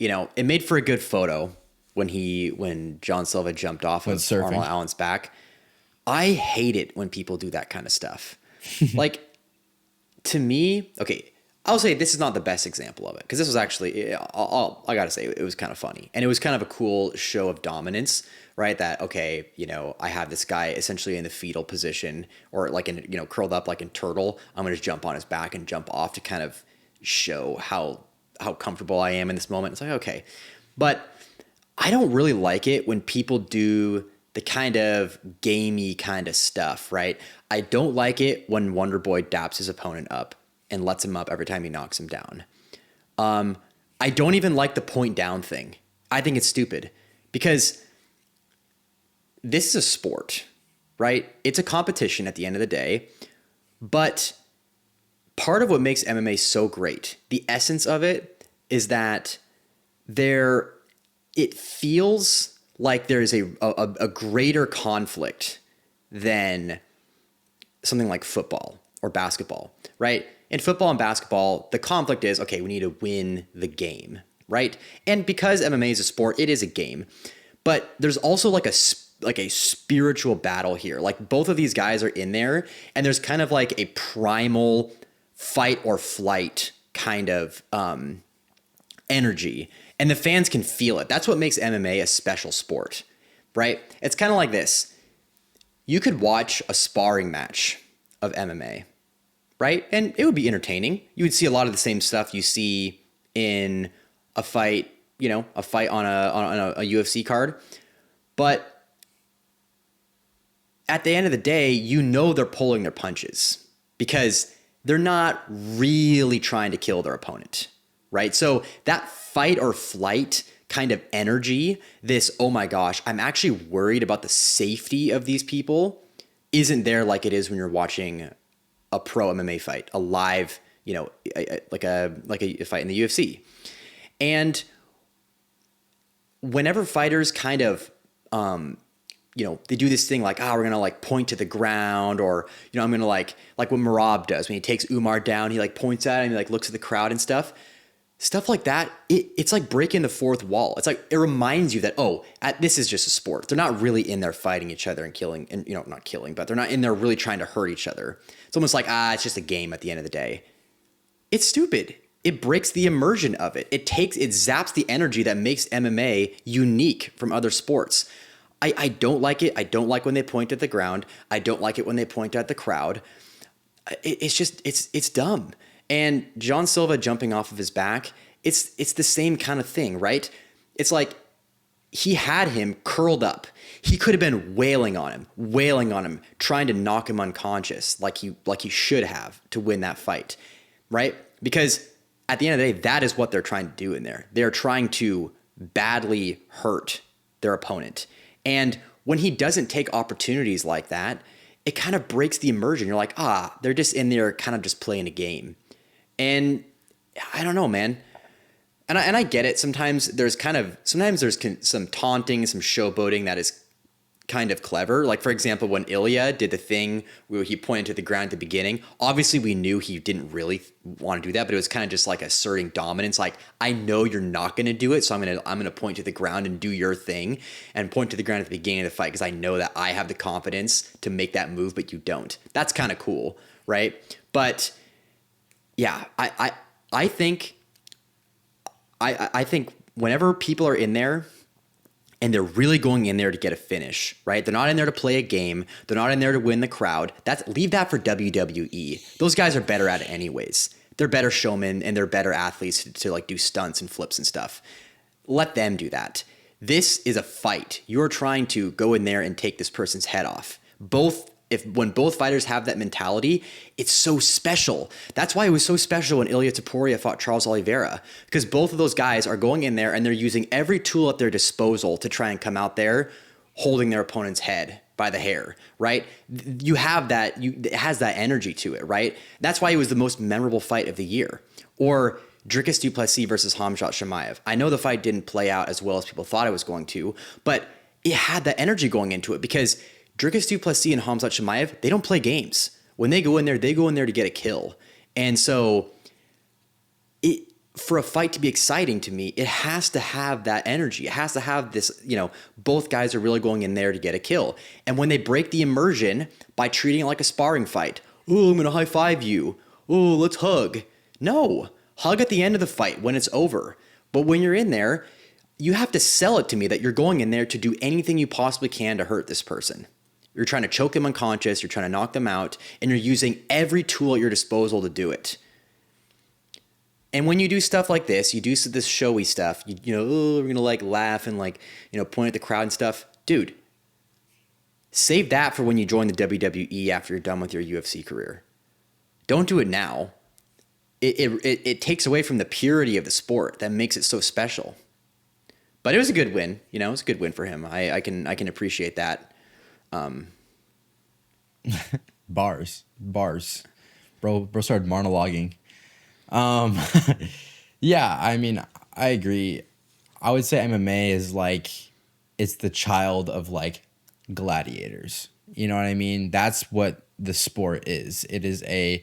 it made for a good photo when John Silva jumped off of surfing. Arnold Allen's back. I hate it when people do that kind of stuff. Like, to me, okay, I'll say this is not the best example of it, because this was actually, I gotta say, it was kind of funny. And it was kind of a cool show of dominance, right? That, okay, I have this guy essentially in the fetal position, or like curled up like in turtle. I'm gonna just jump on his back and jump off to kind of show how comfortable I am in this moment. It's like, okay. But I don't really like it when people do the kind of gamey kind of stuff, right? I don't like it when Wonder Boy daps his opponent up and lets him up every time he knocks him down. I don't even like the point down thing. I think it's stupid, because this is a sport, right? It's a competition at the end of the day, but part of what makes MMA so great, the essence of it, is that it feels like there's a greater conflict than something like football or basketball, right? In football and basketball, the conflict is, okay, we need to win the game, right? And because MMA is a sport, it is a game. But there's also like a spiritual battle here. Like, both of these guys are in there, and there's kind of like a primal fight or flight kind of energy. And the fans can feel it. That's what makes MMA a special sport, right? It's kind of like this. You could watch a sparring match of MMA, right? And it would be entertaining. You would see a lot of the same stuff you see in a fight, a fight on a UFC card. But at the end of the day, they're pulling their punches, because they're not really trying to kill their opponent, right? So that fight or flight kind of energy, this, oh my gosh, I'm actually worried about the safety of these people, isn't there like it is when you're watching a pro MMA fight, a live, like a fight in the UFC. And whenever fighters kind of, they do this thing like, we're going to like point to the ground, or, I'm going to like what Marab does when he takes Umar down, he like points at him, and he like looks at the crowd and stuff like that. It's like breaking the fourth wall. It's like, it reminds you that, this is just a sport. They're not really in there fighting each other and killing, and, not killing, but they're not in there really trying to hurt each other. It's almost like, it's just a game at the end of the day. It's stupid. It breaks the immersion of it. It zaps the energy that makes MMA unique from other sports. I don't like it. I don't like when they point at the ground. I don't like it when they point at the crowd. It's dumb. And John Silva jumping off of his back, it's the same kind of thing, right? It's like he had him curled up. He could have been wailing on him, trying to knock him unconscious like he should have to win that fight, right? Because at the end of the day, that is what they're trying to do in there. They're trying to badly hurt their opponent. And when he doesn't take opportunities like that, it kind of breaks the immersion. You're like, they're just in there kind of just playing a game. And I don't know, man. And I get it. Sometimes there's some taunting, some showboating that is kind of clever. Like, for example, when Ilya did the thing where he pointed to the ground at the beginning, obviously we knew he didn't really want to do that, but it was kind of just like asserting dominance. Like, I know you're not going to do it, so I'm going to point to the ground and do your thing, and point to the ground at the beginning of the fight, because I know that I have the confidence to make that move, but you don't. That's kind of cool, right? But yeah, I think whenever people are in there and they're really going in there to get a finish, right? They're not in there to play a game. They're not in there to win the crowd. Leave that for WWE. Those guys are better at it anyways. They're better showmen, and they're better athletes to like do stunts and flips and stuff. Let them do that. This is a fight. You're trying to go in there and take this person's head off. When both fighters have that mentality, it's so special. That's why it was so special when Ilia Topuria fought Charles Oliveira, because both of those guys are going in there and they're using every tool at their disposal to try and come out there holding their opponent's head by the hair, right? You have that, it has that energy to it, right? That's why it was the most memorable fight of the year. Or Dricus du Plessis versus Khamzat Chimaev. I know the fight didn't play out as well as people thought it was going to, but it had that energy going into it, because Dricus du Plessis and Khamzat Chimaev, they don't play games. When they go in there to get a kill. And so for a fight to be exciting to me, it has to have that energy. It has to have this, both guys are really going in there to get a kill. And when they break the immersion by treating it like a sparring fight, oh, I'm going to high five you. Oh, let's hug. No, hug at the end of the fight when it's over. But when you're in there, you have to sell it to me that you're going in there to do anything you possibly can to hurt this person. You're trying to choke them unconscious. You're trying to knock them out, and you're using every tool at your disposal to do it. And when you do stuff like this, you do this showy stuff, oh, we're going to like laugh and like, point at the crowd and stuff. Dude, save that for when you join the WWE after you're done with your UFC career. Don't do it now. It takes away from the purity of the sport that makes it so special. But it was a good win. It was a good win for him. I can appreciate that. Bars. Bro started monologuing. Yeah, I mean, I agree. I would say MMA is like, it's the child of like gladiators. You know what I mean? That's what the sport is. It is a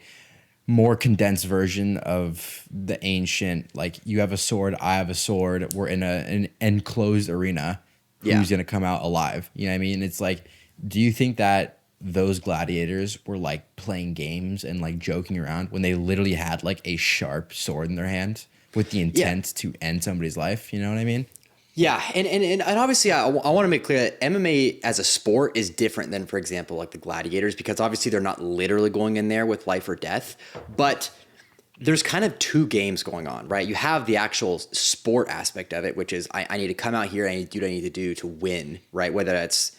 more condensed version of the ancient, like you have a sword, I have a sword. We're in an enclosed arena. Who's going to come out alive? You know what I mean? It's like, do you think that those gladiators were like playing games and like joking around when they literally had like a sharp sword in their hand with the intent to end somebody's life? You know what I mean? Yeah. And obviously I want to make clear that MMA as a sport is different than, for example, like the gladiators, because obviously they're not literally going in there with life or death, but there's kind of two games going on, right? You have the actual sport aspect of it, which is I need to come out here and I need to do what I need to do to win, right? Whether that's,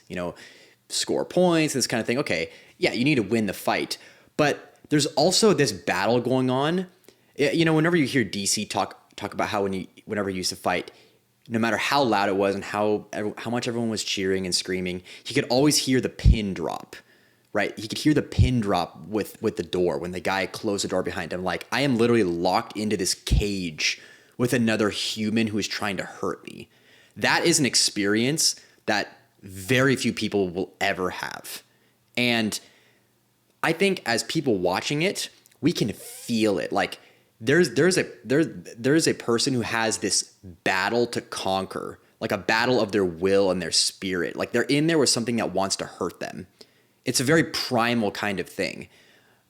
score points, this kind of thing. Okay, yeah, you need to win the fight. But there's also this battle going on. Whenever you hear DC talk about how whenever he used to fight, no matter how loud it was and how much everyone was cheering and screaming, he could always hear the pin drop, right? He could hear the pin drop with the door when the guy closed the door behind him. Like, I am literally locked into this cage with another human who is trying to hurt me. That is an experience that very few people will ever have. And I think as people watching it, we can feel it. Like there's a person who has this battle to conquer, like a battle of their will and their spirit. Like they're in there with something that wants to hurt them. It's a very primal kind of thing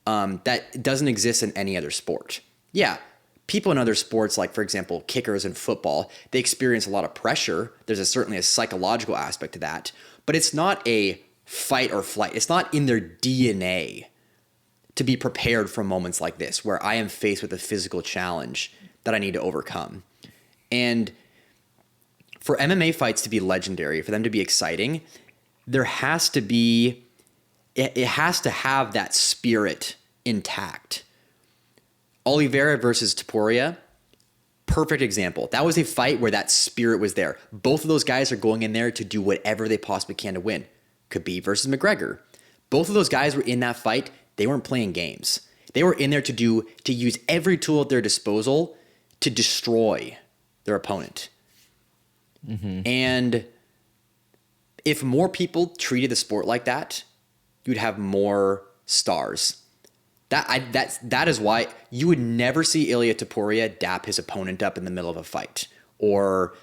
that doesn't exist in any other sport. Yeah, people in other sports, like for example, kickers in football, they experience a lot of pressure. There's certainly a psychological aspect to that, but it's not a fight or flight. It's not in their DNA to be prepared for moments like this, where I am faced with a physical challenge that I need to overcome. And for MMA fights to be legendary, for them to be exciting, there has to be, it has to have that spirit intact. Oliveira versus Topuria, perfect example. That was a fight where that spirit was there. Both of those guys are going in there to do whatever they possibly can to win. Khabib versus McGregor. Both of those guys were in that fight. They weren't playing games. They were in there to use every tool at their disposal to destroy their opponent. Mm-hmm. And if more people treated the sport like that, you'd have more stars. That is why you would never see Ilia Topuria dap his opponent up in the middle of a fight, or,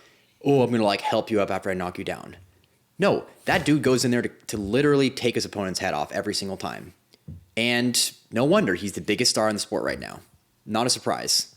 oh, I'm gonna like help you up after I knock you down. No, that dude goes in there to literally take his opponent's head off every single time. And no wonder he's the biggest star in the sport right now. Not a surprise.